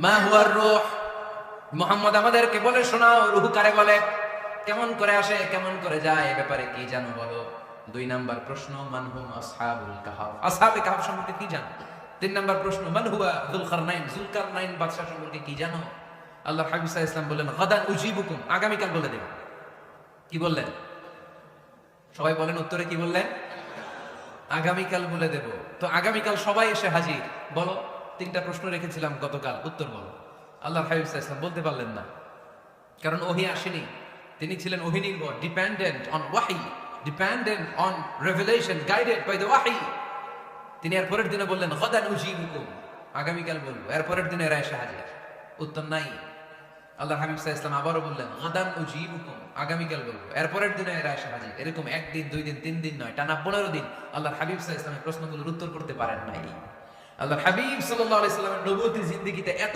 মা হুয়ার রূহ, মুহাম্মদ আমাদেরকে বলে শোনাও রূহ কারে বলে, কেমন করে আসে, কেমন করে যায়, এ ব্যাপারে কি জানো বলো। 2 নাম্বার প্রশ্ন, মান হুম আসহাবুল কাহফ, আসহাবে কাহফ সম্পর্কে কি জানো। 3 নাম্বার প্রশ্ন, মান হুয়া যুলকারনাইন, যুলকারনাইন বাদশা সম্পর্কে কি জানো। আল্লাহর হাবিব সাল্লাল্লাহু আলাইহি ওয়াসাল্লাম বললেন গাদান উজিবুকুম, আগামীকাল বলে দেব। কি বললেন? সবাই বলেন উত্তরে কি বললেন? আগামীকাল বলে দেব। তো আগামীকাল সবাই এসে হাজির। বলো, 3টা প্রশ্ন রেখেছিলাম গতকাল, উত্তর বলো। আল্লাহর হাবিব সাল্লাল্লাহু আলাইহি ওয়াসাল্লাম বলতে পারলেন না, কারণ ওহী আসেনি। তিনি ছিলেন ওহী নির্ভর, ডিপেন্ডেন্ট অন ওয়াহি, dependent on revelation, guided by the ওয়াহি। তিনি এর পরের দিনে বললেন গাদান উজিবুকুম, আগামীকাল বলবো। এর পরের দিনে এরা এসে হাজির, উত্তর নাই। আল্লাহর হাবিব সাল্লাল্লাহু আলাইহি ওয়াসাল্লাম আবারও বললেন গাদান উজিবুকুম, আগামীকাল বলবো। এর পরের দিনে এরা এসে হাজির। এরকম 1 দিন 2 দিন 3 দিন নয়, টানা 15 দিন আল্লাহর হাবিব সাল্লাল্লাহু আলাইহি ওয়াসাল্লামের প্রশ্নগুলোর উত্তর করতে পারেন নাই। আল্লাহর হাবিব সাল্লাল্লাহু আলাইহি ওয়াসাল্লামের নবুয়তী জিন্দেগিতে এত